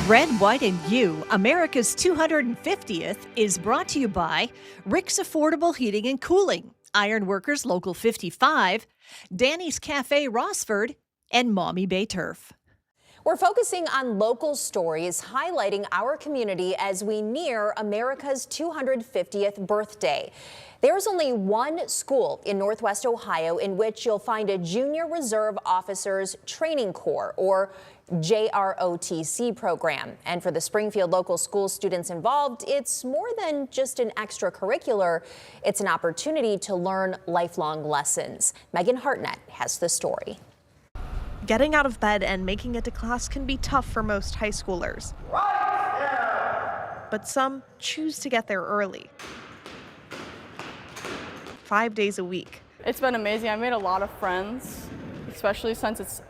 Red, White, and You, America's 250th, is brought to you by Rick's Affordable Heating and Cooling, Ironworkers Local 55, Danny's Cafe Rossford, and Maumee Bay Turf. We're focusing on local stories highlighting our community as we near America's 250th birthday. There's only one school in Northwest Ohio in which you'll find a Junior Reserve Officers Training Corps, or JROTC program. And for the Springfield local school students involved, it's more than just an extracurricular. It's an opportunity to learn lifelong lessons. Megan Hartnett has the story. Getting out of bed and making it to class can be tough for most high schoolers. But some choose to get there early. 5 days a week. It's been amazing. I made a lot of friends, especially since it's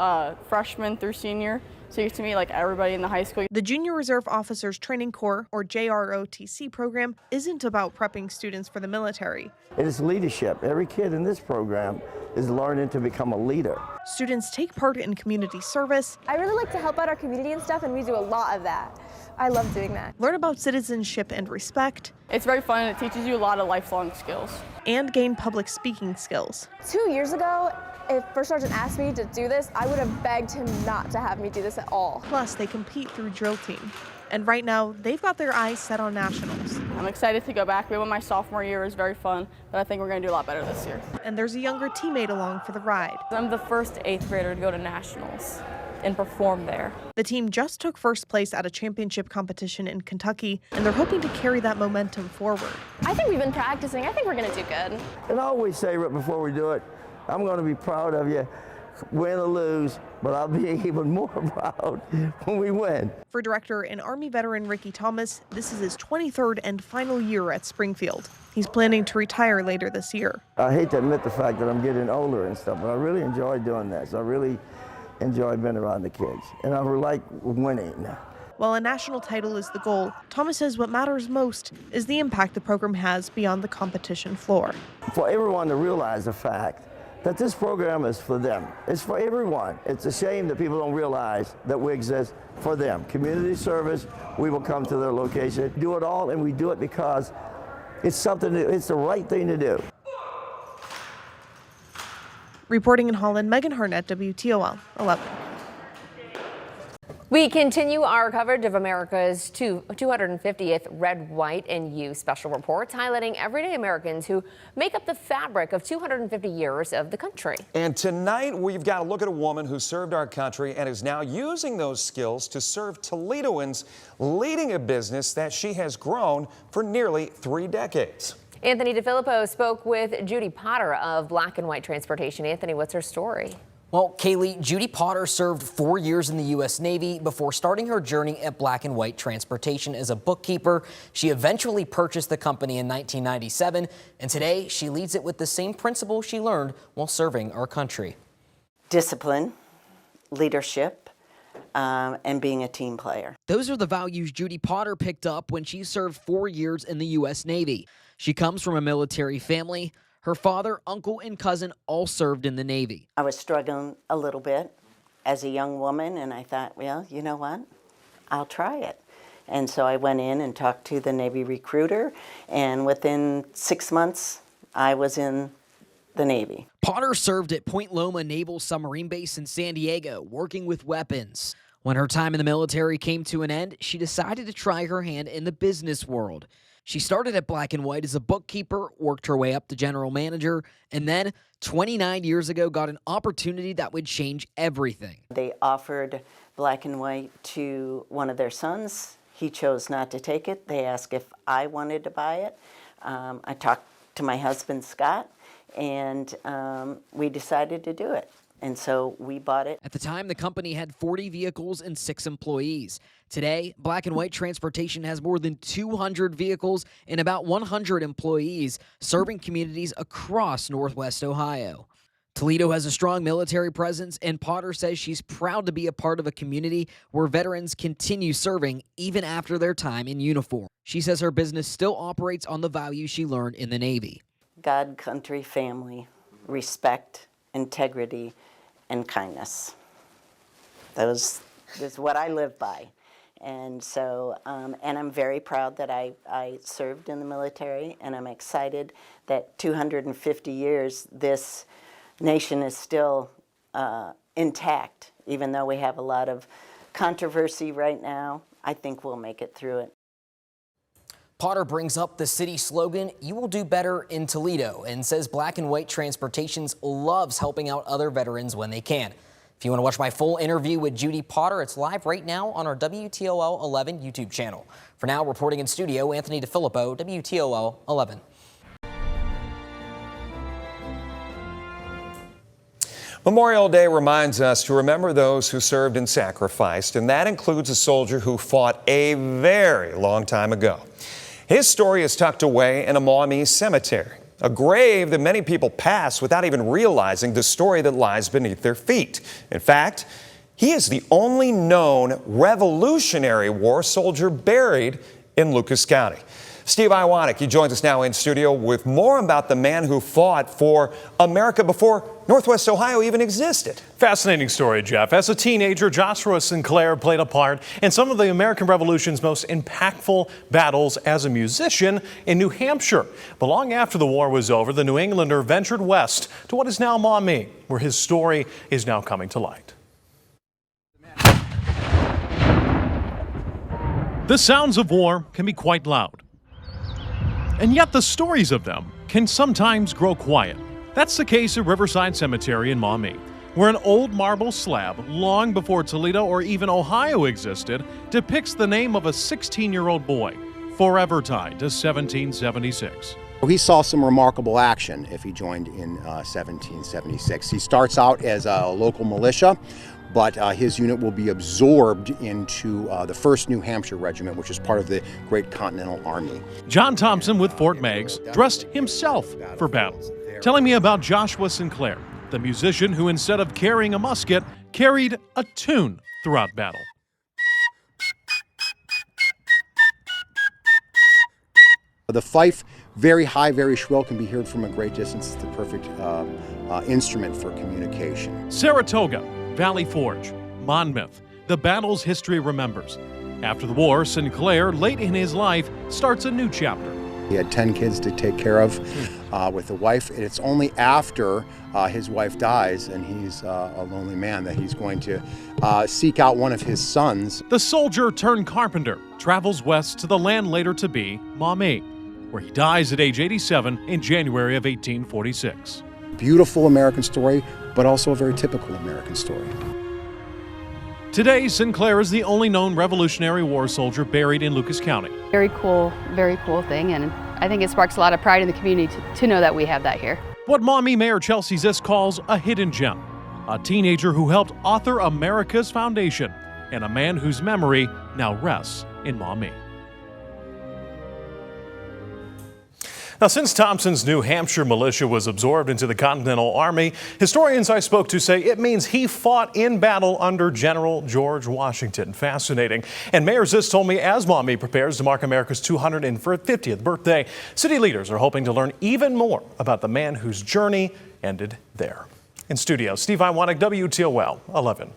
freshman through senior. So you get to meet like everybody in the high school. The Junior Reserve Officers Training Corps, or JROTC program, isn't about prepping students for the military. It is leadership. Every kid in this program is learning to become a leader. Students take part in community service. I really like to help out our community and stuff, and we do a lot of that. I love doing that. Learn about citizenship and respect. It's very fun and it teaches you a lot of lifelong skills. And gain public speaking skills. 2 years ago, if First Sergeant asked me to do this, I would have begged him not to have me do this at all. Plus, they compete through drill team. And right now, they've got their eyes set on nationals. I'm excited to go back. My sophomore year was very fun, but I think we're going to do a lot better this year. And there's a younger teammate along for the ride. I'm the first 8th grader to go to nationals and perform there. The team just took first place at a championship competition in Kentucky, and they're hoping to carry that momentum forward. I think we've been practicing. I think we're going to do good. And I always say right before we do it, I'm going to be proud of you, win or lose, but I'll be even more proud when we win. For director and Army veteran Ricky Thomas, this is his 23rd and final year at Springfield. He's planning to retire later this year. I hate to admit the fact that I'm getting older and stuff, but I really enjoy doing this. I really enjoy being around the kids, and I like winning. While a national title is the goal, Thomas says what matters most is the impact the program has beyond the competition floor. For everyone to realize the fact that this program is for them. It's for everyone. It's a shame that people don't realize that we exist for them. Community service, we will come to their location, do it all, and we do it because it's the right thing to do. Reporting in Holland, Megan Hartnett, WTOL 11. We continue our coverage of America's 250th Red, White, and You special reports highlighting everyday Americans who make up the fabric of 250 years of the country. And tonight we've got to look at a woman who served our country and is now using those skills to serve Toledoans, leading a business that she has grown for nearly 3 decades. Anthony DeFilippo spoke with Judy Potter of Black and White Transportation. Anthony, what's her story? Well, Kaylee, Judy Potter served 4 years in the U.S. Navy before starting her journey at Black and White Transportation as a bookkeeper. She eventually purchased the company in 1997, and today she leads it with the same principles she learned while serving our country. Discipline, leadership, and being a team player. Those are the values Judy Potter picked up when she served 4 years in the U.S. Navy. She comes from a military family. Her father, uncle, and cousin all served in the Navy. I was struggling a little bit as a young woman, and I thought, well, you know what? I'll try it. And so I went in and talked to the Navy recruiter, and within 6 months, I was in the Navy. Potter served at Point Loma Naval Submarine Base in San Diego, working with weapons. When her time in the military came to an end, she decided to try her hand in the business world. She started at Black and White as a bookkeeper, worked her way up to general manager, and then 29 years ago got an opportunity that would change everything. They offered Black and White to one of their sons. He chose not to take it. They asked if I wanted to buy it. I talked to my husband, Scott, and we decided to do it. And so we bought it. At the time, the company had 40 vehicles and 6 employees. Today, Black and White Transportation has more than 200 vehicles and about 100 employees serving communities across Northwest Ohio. Toledo has a strong military presence, and Potter says she's proud to be a part of a community where veterans continue serving even after their time in uniform. She says her business still operates on the values she learned in the Navy. God, country, family, respect, integrity, and kindness. Those is what I live by. And so, and I'm very proud that I served in the military, and I'm excited that 250 years, this nation is still intact, even though we have a lot of controversy right now. I think we'll make it through it. Potter brings up the city slogan, "You will do better in Toledo," and says Black and White Transportations loves helping out other veterans when they can. If you want to watch my full interview with Judy Potter, it's live right now on our WTOL 11 YouTube channel. For now, reporting in studio, Anthony DeFilippo, WTOL 11. Memorial Day reminds us to remember those who served and sacrificed, and that includes a soldier who fought a very long time ago. His story is tucked away in a Maumee cemetery, a grave that many people pass without even realizing the story that lies beneath their feet. In fact, he is the only known Revolutionary War soldier buried in Lucas County. Steve Iwanek, he joins us now in studio with more about the man who fought for America before Northwest Ohio even existed. Fascinating story, Jeff. As a teenager, Joshua Sinclair played a part in some of the American Revolution's most impactful battles as a musician in New Hampshire. But long after the war was over, the New Englander ventured west to what is now Maumee, where his story is now coming to light. The sounds of war can be quite loud. And yet the stories of them can sometimes grow quiet. That's the case at Riverside Cemetery in Maumee, where an old marble slab, long before Toledo or even Ohio existed, depicts the name of a 16-year-old boy, forever tied to 1776. He saw some remarkable action if he joined in 1776. He starts out as a local militia, but his unit will be absorbed into the 1st New Hampshire Regiment, which is part of the Great Continental Army. John Thompson with Fort Meigs dressed himself for battle, telling me about Joshua Sinclair, the musician who instead of carrying a musket, carried a tune throughout battle. The fife, very high, very shrill, can be heard from a great distance. It's the perfect instrument for communication. Saratoga, Valley Forge, Monmouth, the battle's history remembers. After the war, Sinclair, late in his life, starts a new chapter. He had 10 kids to take care of with a wife, and it's only after his wife dies and he's a lonely man that he's going to seek out one of his sons. The soldier turned carpenter travels west to the land later to be Maumee, where he dies at age 87 in January of 1846. Beautiful American story, but also a very typical American story. Today, Sinclair is the only known Revolutionary War soldier buried in Lucas County. Very cool thing, and I think it sparks a lot of pride in the community to know that we have that here. What Maumee Mayor Chelsea Zisk calls a hidden gem, a teenager who helped author America's foundation, and a man whose memory now rests in Maumee. Now, since Thompson's New Hampshire militia was absorbed into the Continental Army, historians I spoke to say it means he fought in battle under General George Washington. Fascinating. And Mayor Zisk told me as Maumee prepares to mark America's 250th birthday, city leaders are hoping to learn even more about the man whose journey ended there. In studio, Steve Iwanek, WTOL 11.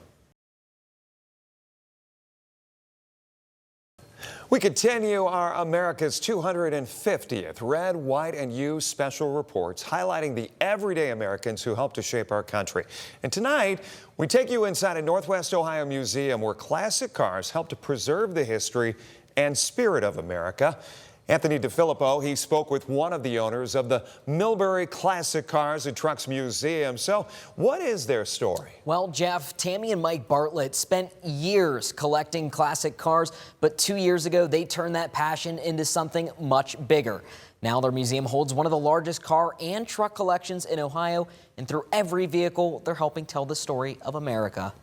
We continue our America's 250th Red, White, and You special reports highlighting the everyday Americans who helped to shape our country. And tonight, we take you inside a Northwest Ohio museum where classic cars help to preserve the history and spirit of America. Anthony DeFilippo, he spoke with one of the owners of the Millbury Classic Cars and Trucks Museum. So what is their story? Well, Jeff, Tammy and Mike Bartlett spent years collecting classic cars, but 2 years ago, they turned that passion into something much bigger. Now their museum holds one of the largest car and truck collections in Ohio, and through every vehicle, they're helping tell the story of America.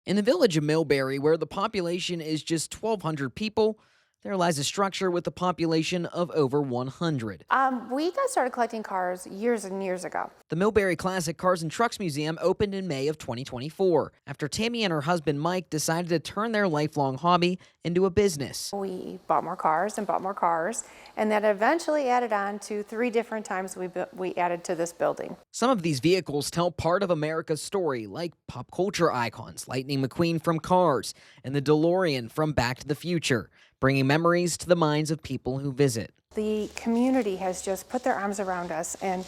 In the village of Millbury, where the population is just 1,200 people, There lies a structure with a population of over 100. We got started collecting cars years and years ago. The Millbury Classic Cars and Trucks Museum opened in May of 2024 after Tammy and her husband Mike decided to turn their lifelong hobby into a business. We bought more cars, and that eventually added on to 3 different times we added to this building. Some of these vehicles tell part of America's story, like pop culture icons Lightning McQueen from Cars and the DeLorean from Back to the Future, bringing memories to the minds of people who visit. The community has just put their arms around us and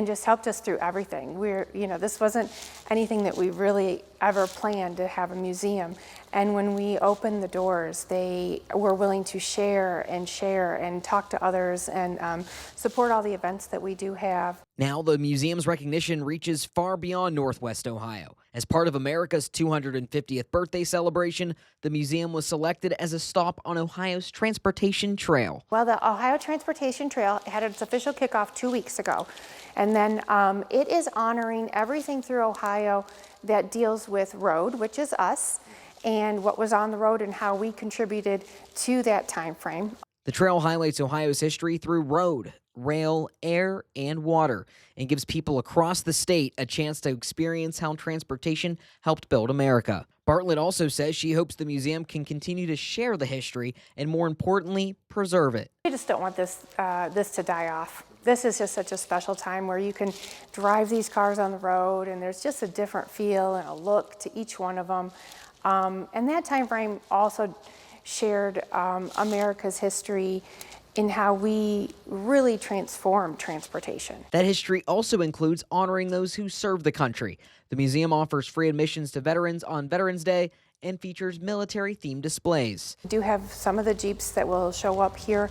just helped us through everything. This wasn't anything that we really ever planned to have a museum. And when we opened the doors, they were willing to share and talk to others and support all the events that we do have. Now the museum's recognition reaches far beyond Northwest Ohio. As part of America's 250th birthday celebration, the museum was selected as a stop on Ohio's Transportation Trail. Well, the Ohio Transportation Trail had its official kickoff 2 weeks ago. And then it is honoring everything through Ohio that deals with road, which is us, and what was on the road and how we contributed to that time frame. The trail highlights Ohio's history through road, rail, air, and water, and gives people across the state a chance to experience how transportation helped build America. Bartlett also says she hopes the museum can continue to share the history and, more importantly, preserve it. I just don't want this to die off. This is just such a special time where you can drive these cars on the road, and there's just a different feel and a look to each one of them. And that time frame also shared America's history in how we really transformed transportation. That history also includes honoring those who served the country. The museum offers free admissions to veterans on Veterans Day and features military-themed displays. We do have some of the Jeeps that will show up here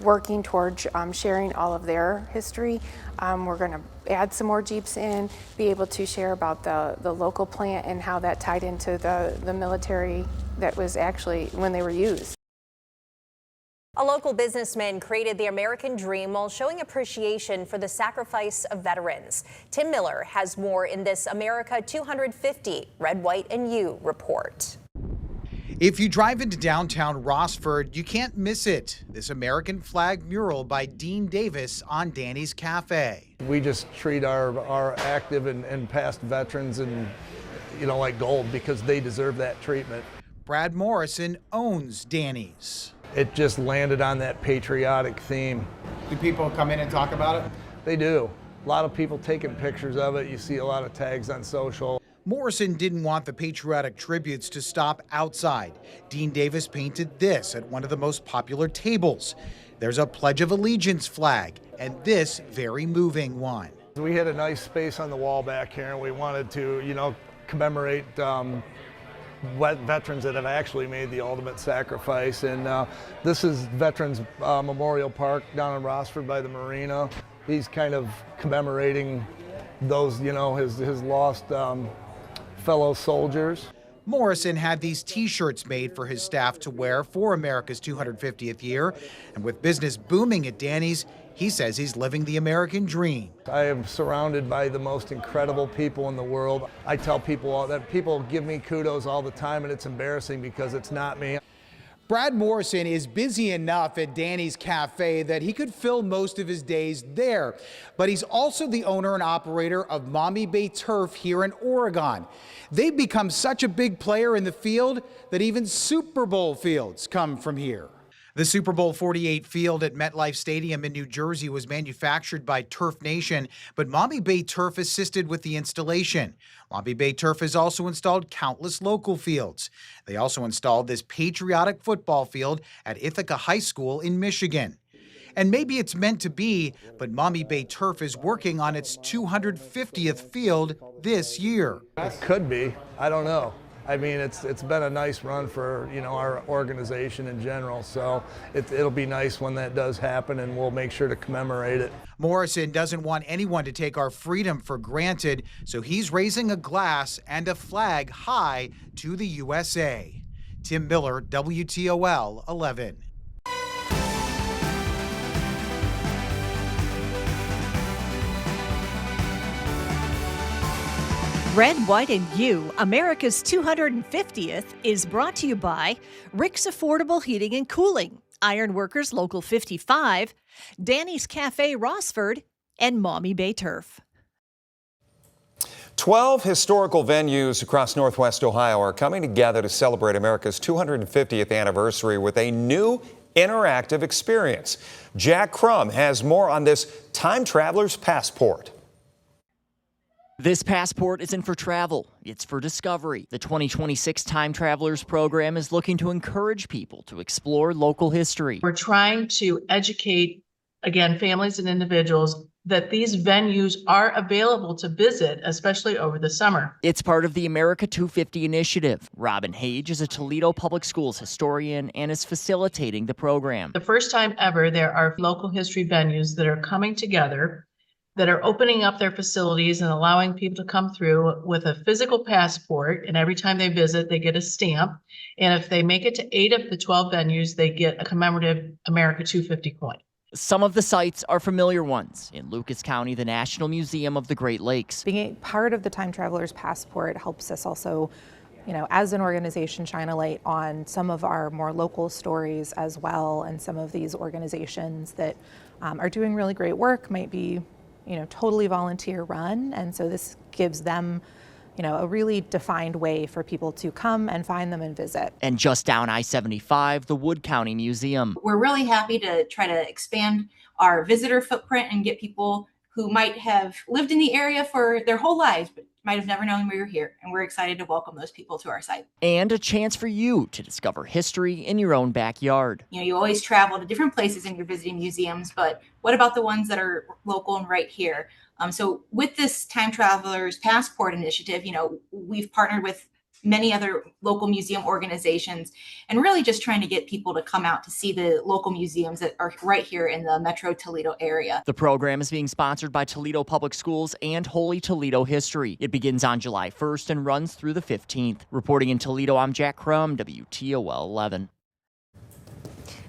working towards sharing all of their history. We're going to add some more Jeeps in, be able to share about the local plant and how that tied into the military that was actually when they were used. A local businessman created the American dream while showing appreciation for the sacrifice of veterans. Tim Miller has more in this America 250 Red, White, and You report. If you drive into downtown Rossford, you can't miss it. This American flag mural by Dean Davis on Danny's Cafe. We just treat our active and past veterans and, like gold because they deserve that treatment. Brad Morrison owns Danny's. It just landed on that patriotic theme. Do people come in and talk about it? They do. A lot of people taking pictures of it. You see a lot of tags on social. Morrison didn't want the patriotic tributes to stop outside. Dean Davis painted this at one of the most popular tables. There's a Pledge of Allegiance flag and this very moving one. We had a nice space on the wall back here and we wanted to, commemorate veterans that have actually made the ultimate sacrifice. And this is Veterans Memorial Park down in Rossford by the marina. He's kind of commemorating those, his lost fellow soldiers. Morrison had these T-shirts made for his staff to wear for America's 250th year. And with business booming at Danny's, he says he's living the American dream. I am surrounded by the most incredible people in the world. I tell people all that people give me kudos all the time, and it's embarrassing because it's not me. Brad Morrison is busy enough at Danny's Cafe that he could fill most of his days there. But he's also the owner and operator of Mommy Bay Turf here in Oregon. They've become such a big player in the field that even Super Bowl fields come from here. The Super Bowl 48 field at MetLife Stadium in New Jersey was manufactured by Turf Nation, but Mommy Bay Turf assisted with the installation. Mommy Bay Turf has also installed countless local fields. They also installed this patriotic football field at Ithaca High School in Michigan. And maybe it's meant to be, but Mommy Bay Turf is working on its 250th field this year. It could be. I don't know. I mean, it's been a nice run for, our organization in general, so it'll be nice when that does happen, and we'll make sure to commemorate it. Morrison doesn't want anyone to take our freedom for granted, so he's raising a glass and a flag high to the USA. Tim Miller, WTOL 11. Red, White, and You, America's 250th, is brought to you by Rick's Affordable Heating and Cooling, Ironworkers Local 55, Danny's Cafe Rossford, and Maumee Bay Turf. 12 historical venues across Northwest Ohio are coming together to celebrate America's 250th anniversary with a new interactive experience. Jack Crum has more on this Time Traveler's Passport. This passport isn't for travel, it's for discovery. The 2026 Time Travelers program is looking to encourage people to explore local history. We're trying to educate, again, families and individuals that these venues are available to visit, especially over the summer. It's part of the America 250 initiative. Robin Hage is a Toledo Public Schools historian and is facilitating the program. The first time ever, there are local history venues that are coming together, that are opening up their facilities and allowing people to come through with a physical passport. And every time they visit, they get a stamp. And if they make it to 8 of the 12 venues, they get a commemorative America 250 coin. Some of the sites are familiar ones. In Lucas County, the National Museum of the Great Lakes. Being a part of the Time Traveler's Passport helps us also, as an organization, shine a light on some of our more local stories as well. And some of these organizations that are doing really great work might be totally volunteer run. And so this gives them, a really defined way for people to come and find them and visit. And just down I-75, the Wood County Museum. We're really happy to try to expand our visitor footprint and get people who might have lived in the area for their whole lives, but might have never known we were here. And we're excited to welcome those people to our site. And a chance for you to discover history in your own backyard. You always travel to different places and you're visiting museums, but what about the ones that are local and right here? So with this Time Traveler's Passport initiative, we've partnered with many other local museum organizations and really just trying to get people to come out to see the local museums that are right here in the Metro Toledo area. The program is being sponsored by Toledo Public Schools and Holy Toledo History. It begins on July 1st and runs through the 15th. Reporting in Toledo, I'm Jack Crum, WTOL 11.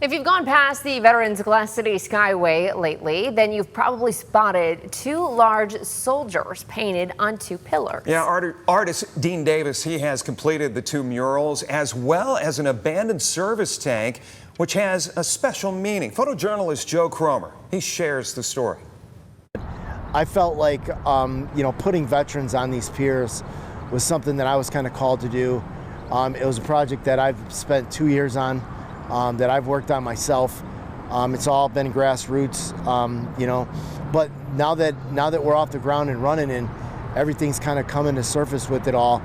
If you've gone past the Veterans Glass City Skyway lately, then you've probably spotted 2 large soldiers painted on 2 pillars. Yeah, artist Dean Davis, he has completed the 2 murals as well as an abandoned service tank, which has a special meaning. Photojournalist Joe Cromer, he shares the story. I felt like, putting veterans on these piers was something that I was kind of called to do. It was a project that I've spent 2 years on. That I've worked on myself. It's all been grassroots, but now that we're off the ground and running and everything's kind of coming to surface with it all,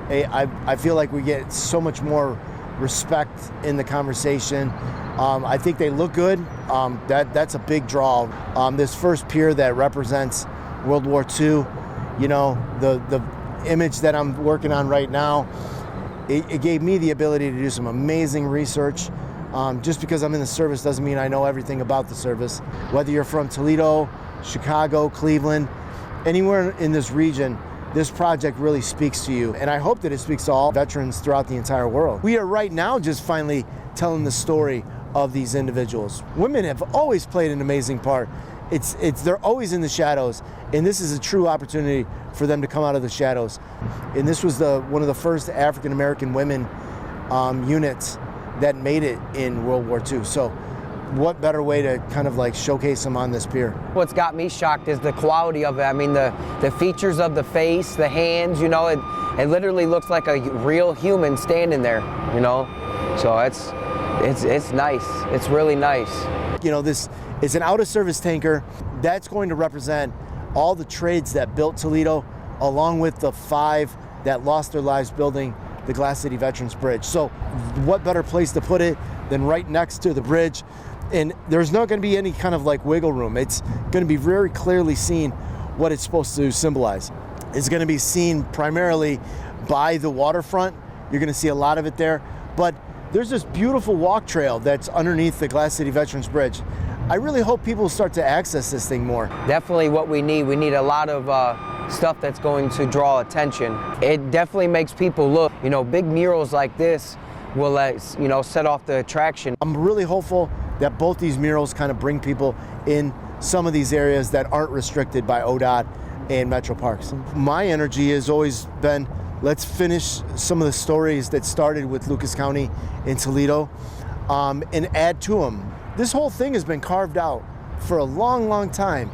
I feel like we get so much more respect in the conversation. I think they look good. That's a big draw. This first pier that represents World War II, the image that I'm working on right now, it gave me the ability to do some amazing research. Just because I'm in the service doesn't mean I know everything about the service. Whether you're from Toledo, Chicago, Cleveland, anywhere in this region, this project really speaks to you. And I hope that it speaks to all veterans throughout the entire world. We are right now just finally telling the story of these individuals. Women have always played an amazing part. They're always in the shadows, and this is a true opportunity for them to come out of the shadows. And this was one of the first African American women units that made it in World War II. So what better way to kind of like showcase them on this pier? What's got me shocked is the quality of it. I mean, the features of the face, the hands, it literally looks like a real human standing there, So it's nice. It's really nice. This is an out-of-service tanker that's going to represent all the trades that built Toledo, along with the 5 that lost their lives building the Glass City Veterans Bridge. So what better place to put it than right next to the bridge? And there's not going to be any kind of like wiggle room. It's going to be very clearly seen what it's supposed to symbolize. It's going to be seen primarily by the waterfront. You're going to see a lot of it there. But there's this beautiful walk trail that's underneath the Glass City Veterans Bridge. I really hope people start to access this thing more. Definitely what we need. We need a lot of stuff that's going to draw attention. It definitely makes people look. Big murals like this will set off the attraction. I'm really hopeful that both these murals kind of bring people in some of these areas that aren't restricted by ODOT and metro parks. My energy has always been, let's finish some of the stories that started with Lucas County in Toledo and add to them. This whole thing has been carved out for a long, long time.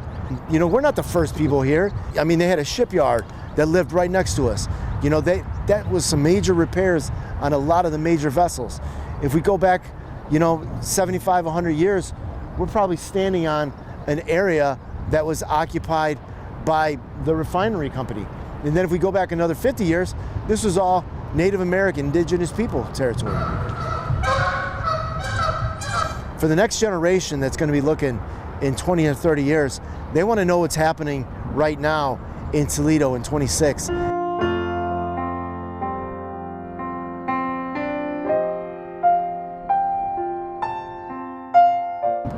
You know, we're not the first people here. I mean, they had a shipyard that lived right next to us. You know, that was some major repairs on a lot of the major vessels. If we go back, you know, 75, 100 years, we're probably standing on an area that was occupied by the refinery company. And then if we go back another 50 years, this was all Native American, indigenous people territory. For the next generation that's going to be looking in 20 or 30 years, they want to know what's happening right now in Toledo in 26.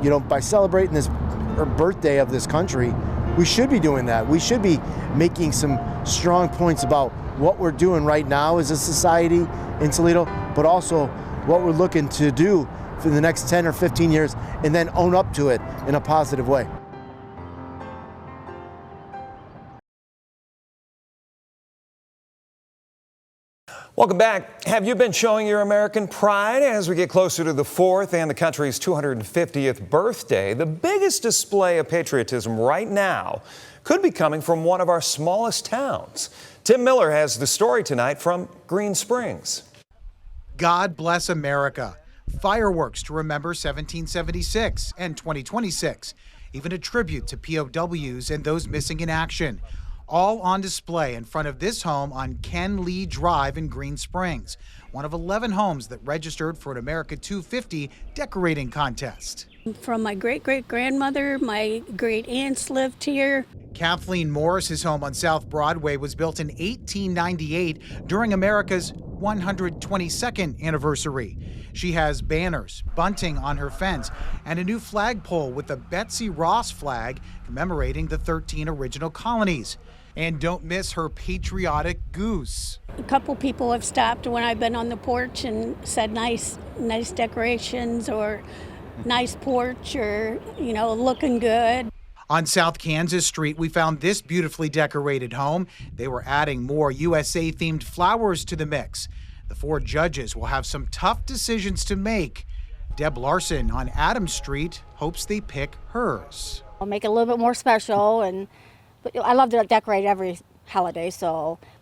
You know, by celebrating this birthday of this country, we should be doing that. We should be making some strong points about what we're doing right now as a society in Toledo, but also what we're looking to do for the next 10 or 15 years, and then own up to it in a positive way. Welcome back. Have you been showing your American pride as we get closer to the 4th and the country's 250th birthday? The biggest display of patriotism right now could be coming from one of our smallest towns. Tim Miller has the story tonight from Green Springs. God bless America. Fireworks to remember 1776 and 2026. Even a tribute to POWs and those missing in action. All on display in front of this home on Ken Lee Drive in Green Springs, one of 11 homes that registered for an America 250 decorating contest. From my great-great-grandmother, my great-aunts lived here. Kathleen Morris's home on South Broadway was built in 1898 during America's 122nd anniversary. She has banners, bunting on her fence, and a new flagpole with the Betsy Ross flag commemorating the 13 original colonies. And don't miss her patriotic goose. A couple people have stopped when I've been on the porch and said nice decorations or nice porch or, you know, looking good. On South Kansas Street, we found this beautifully decorated home. They were adding more USA-themed flowers to the mix. The 4 judges will have some tough decisions to make. Deb Larson on Adams Street hopes they pick hers. I'll make it a little bit more special, but I love to decorate every holiday,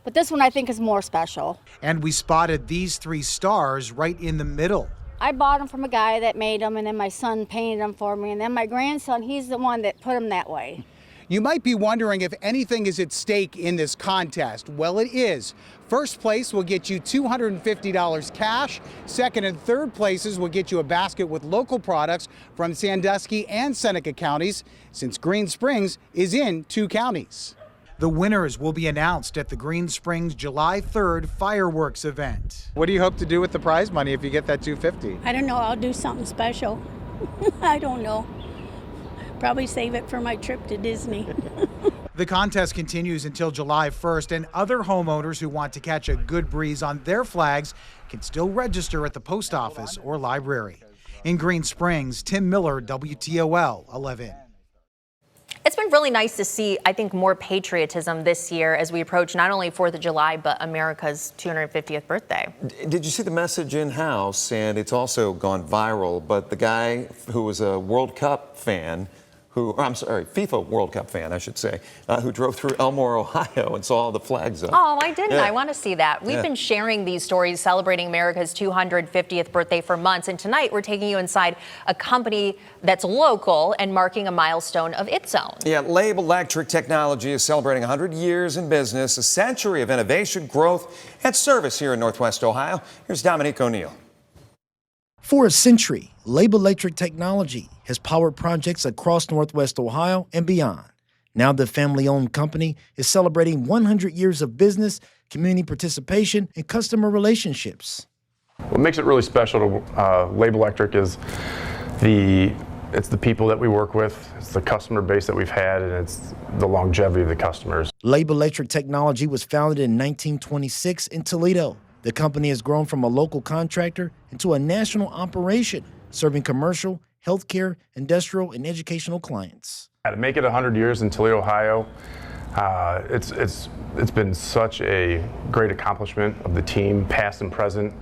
but this one I think is more special. And we spotted these 3 stars right in the middle. I bought them from a guy that made them, and then my son painted them for me, and then my grandson, he's the one that put them that way. You might be wondering if anything is at stake in this contest. Well, it is. First place will get you $250 cash. Second and third places will get you a basket with local products from Sandusky and Seneca counties, since Green Springs is in 2 counties. The winners will be announced at the Green Springs July 3rd fireworks event. What do you hope to do with the prize money if you get that $250? I don't know, I'll do something special. I don't know. Probably save it for my trip to Disney. The contest continues until July 1st, and other homeowners who want to catch a good breeze on their flags can still register at the post office or library. In Green Springs, Tim Miller, WTOL 11. It's been really nice to see, I think, more patriotism this year as we approach not only 4th of July, but America's 250th birthday. Did you see the message in-house? And it's also gone viral, but the guy who was a World Cup fan, FIFA World Cup fan, I should say, who drove through Elmore, Ohio and saw all the flags up. Oh, I didn't. Yeah. I want to see that. We've been sharing these stories celebrating America's 250th birthday for months, and tonight we're taking you inside a company that's local and marking a milestone of its own. Yeah, Labe Electric Technology is celebrating 100 years in business, a century of innovation, growth, and service here in Northwest Ohio. Here's Dominique O'Neill. For a century, Labe Electric Technology has powered projects across Northwest Ohio and beyond. Now the family-owned company is celebrating 100 years of business, community participation, and customer relationships. What makes it really special to Labe Electric is it's the people that we work with, it's the customer base that we've had, and it's the longevity of the customers. Labe Electric Technology was founded in 1926 in Toledo. The company has grown from a local contractor into a national operation, serving commercial, healthcare, industrial, and educational clients. To make it 100 years in Toledo, Ohio, It's been such a great accomplishment of the team, past and present.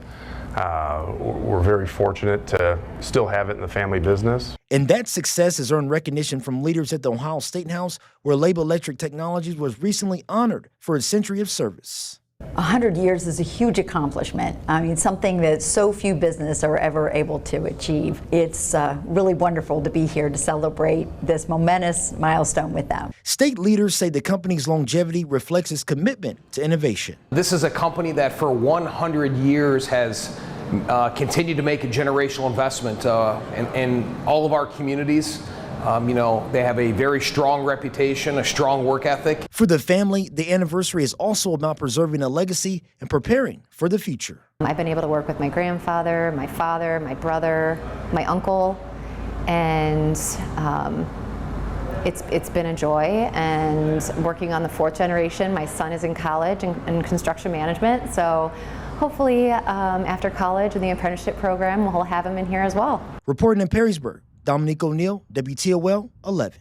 We're very fortunate to still have it in the family business. And that success has earned recognition from leaders at the Ohio State House, where Label Electric Technologies was recently honored for its century of service. 100 years is a huge accomplishment. I mean, something that so few businesses are ever able to achieve. It's really wonderful to be here to celebrate this momentous milestone with them. State leaders say the company's longevity reflects its commitment to innovation. This is a company that for 100 years has continued to make a generational investment in all of our communities. They have a very strong reputation, a strong work ethic. For the family, the anniversary is also about preserving a legacy and preparing for the future. I've been able to work with my grandfather, my father, my brother, my uncle, and it's been a joy. And working on the fourth generation, my son is in college in construction management, so hopefully after college and the apprenticeship program, we'll have him in here as well. Reporting in Perrysburg, Dominique O'Neill, WTOL 11.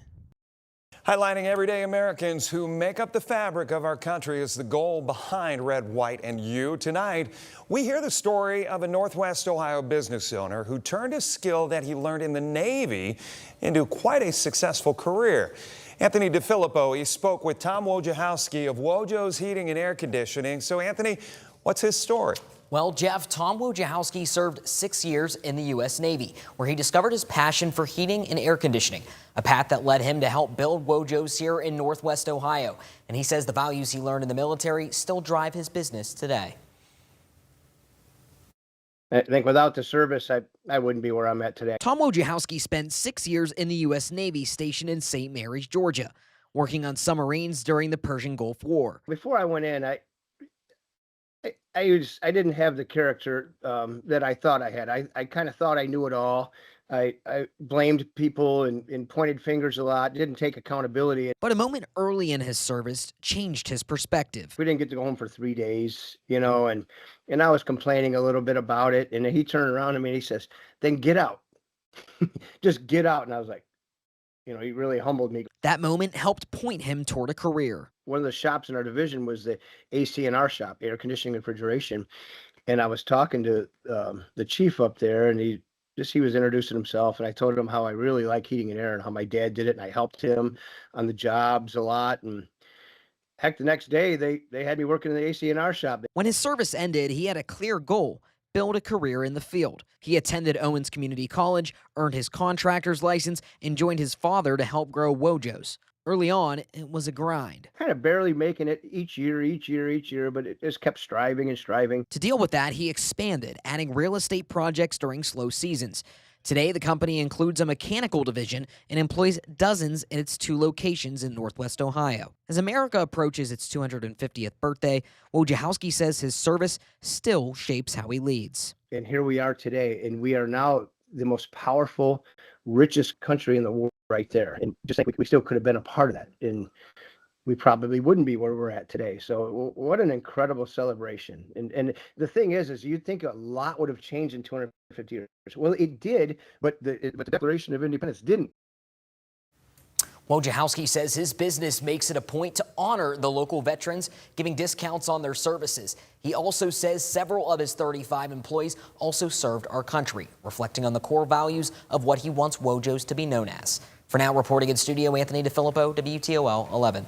Highlighting everyday Americans who make up the fabric of our country is the goal behind Red, White, and You. Tonight, we hear the story of a Northwest Ohio business owner who turned a skill that he learned in the Navy into quite a successful career. Anthony DeFilippo, he spoke with Tom Wojciechowski of Wojo's Heating and Air Conditioning. So, Anthony, what's his story? Well, Jeff, Tom Wojciechowski served 6 years in the U.S. Navy, where he discovered his passion for heating and air conditioning, a path that led him to help build Wojo's here in Northwest Ohio. And he says the values he learned in the military still drive his business today. I think without the service, I wouldn't be where I'm at today. Tom Wojciechowski spent 6 years in the U.S. Navy stationed in St. Mary's, Georgia, working on submarines during the Persian Gulf War. Before I went in, I didn't have the character that I thought I had. I kind of thought I knew it all. I blamed people and pointed fingers a lot, didn't take accountability. But a moment early in his service changed his perspective. We didn't get to go home for 3 days, and I was complaining a little bit about it. And he turned around to me and he says, "Then get out." Just get out. And I was like, he really humbled me. That moment helped point him toward a career. One of the shops in our division was the AC&R shop, air conditioning and refrigeration. And I was talking to the chief up there, and he was introducing himself, and I told him how I really like heating and air and how my dad did it, and I helped him on the jobs a lot. And heck, the next day they had me working in the AC&R shop. When his service ended, he had a clear goal: build a career in the field. He attended Owens Community College, earned his contractor's license, and joined his father to help grow Wojo's. Early on, it was a grind. Kind of barely making it each year, but it just kept striving and striving. To deal with that, he expanded, adding real estate projects during slow seasons. Today, the company includes a mechanical division and employs dozens in its 2 locations in Northwest Ohio. As America approaches its 250th birthday, Wojciechowski says his service still shapes how he leads. And here we are today, and we are now the most powerful, richest country in the world right there. And just like we still could have been a part of that, and we probably wouldn't be where we're at today. So what an incredible celebration. And the thing is you'd think a lot would have changed in 250 years. Well, it did, but the Declaration of Independence didn't. Wojciechowski says his business makes it a point to honor the local veterans, giving discounts on their services. He also says several of his 35 employees also served our country, reflecting on the core values of what he wants Wojo's to be known as. For now, reporting in studio, Anthony DeFilippo, WTOL 11.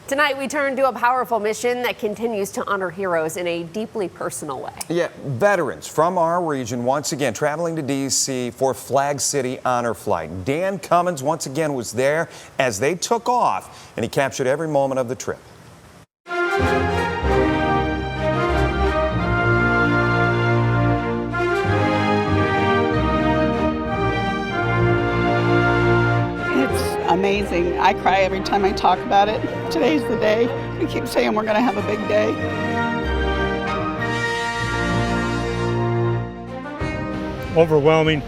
Tonight, we turn to a powerful mission that continues to honor heroes in a deeply personal way. Yeah, veterans from our region once again traveling to D.C. for Flag City Honor Flight. Dan Cummins once again was there as they took off, and he captured every moment of the trip. Amazing. I cry every time I talk about it. Today's the day. We keep saying we're going to have a big day. Overwhelming.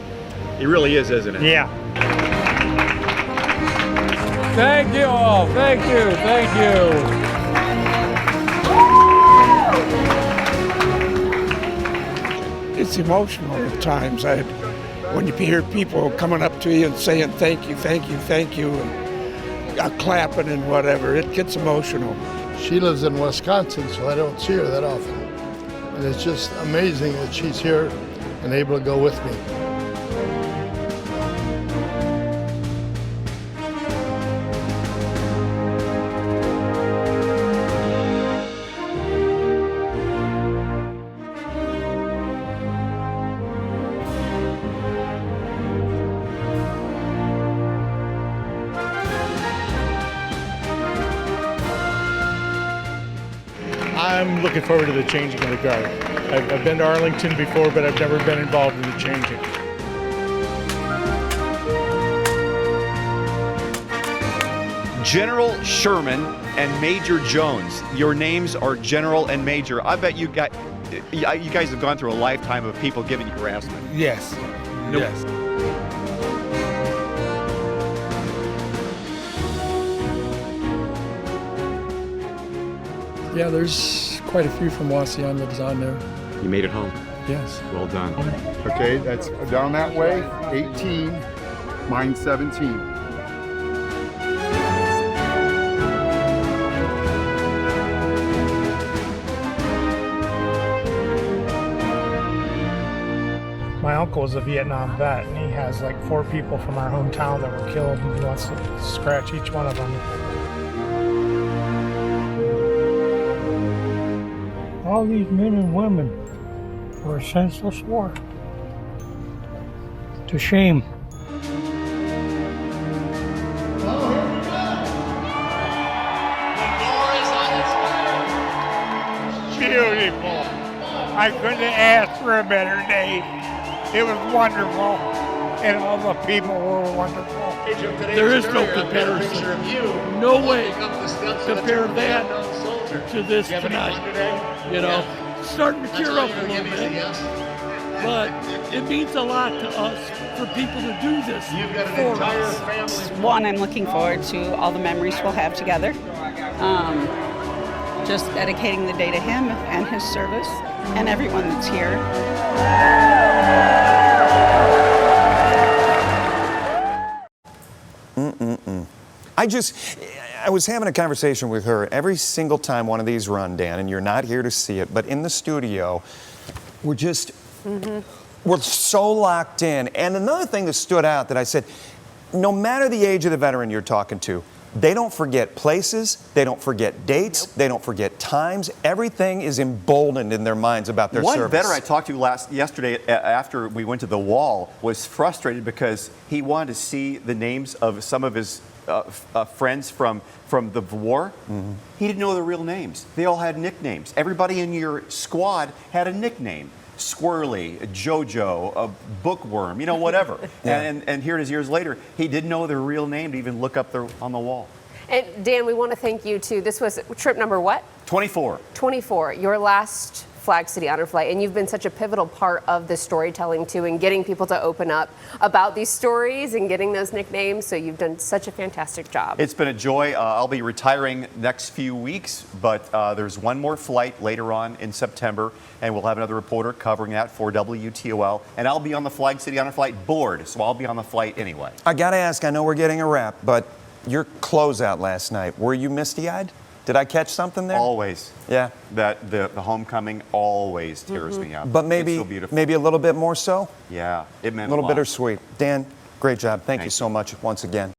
It really is, isn't it? Yeah. Thank you all. Thank you. Thank It's emotional at times. when you hear people coming up to you and saying thank you, thank you, thank you, and clapping and whatever, it gets emotional. She lives in Wisconsin, so I don't see her that often. And it's just amazing that she's here and able to go with me. I'm looking forward to the changing of the guard. I've been to Arlington before, but I've never been involved in the changing. General Sherman and Major Jones. Your names are General and Major. I bet you guys have gone through a lifetime of people giving you harassment. Yes. Yes. Yeah, there's quite a few from Wasion that's on there. You made it home. Yes. Well done. Okay, that's down that way, 18, mine 17. My uncle was a Vietnam vet, and he has like 4 people from our hometown that were killed, and he wants to scratch each one of them. All these men and women for a senseless war. To shame. Beautiful. I couldn't have asked for a better day. It was wonderful, and all the people were wonderful. There is no comparison. No way compare that to this tonight. You know, it's starting to cheer up a little bit, but it means a lot to us for people to do this for us. One, I'm looking forward to all the memories we'll have together. Just dedicating the day to him and his service and everyone that's here. I was having a conversation with her every single time one of these run, Dan, and you're not here to see it, but in the studio, we're just, we're so locked in. And another thing that stood out that I said, no matter the age of the veteran you're talking to, they don't forget places, they don't forget dates, they don't forget times. Everything is emboldened in their minds about their service. One veteran I talked to yesterday after we went to the wall was frustrated because he wanted to see the names of some of his friends from the war. He didn't know their real names. They all had nicknames. Everybody in your squad had a nickname. Squirrely, Jojo, a bookworm, you know, whatever. And here it is years later, he didn't know their real name to even look up on the wall. And Dan, we want to thank you too. This was trip number what? 24. 24, your last Flag City Honor Flight, and you've been such a pivotal part of the storytelling too, and getting people to open up about these stories and getting those nicknames. So you've done such a fantastic job. It's been a joy. I'll be retiring next few weeks, but there's one more flight later on in September, and we'll have another reporter covering that for WTOL, and I'll be on the Flag City Honor Flight board, so I'll be on the flight anyway. I gotta ask, I know we're getting a wrap, but your closeout last night, were you misty-eyed? Did I catch something there? Always. Yeah. That the homecoming always tears me up. But maybe, it's so beautiful. maybe a little bit more so? Yeah, it meant a little lot. bittersweet. Dan, great job. Thank you so much once again.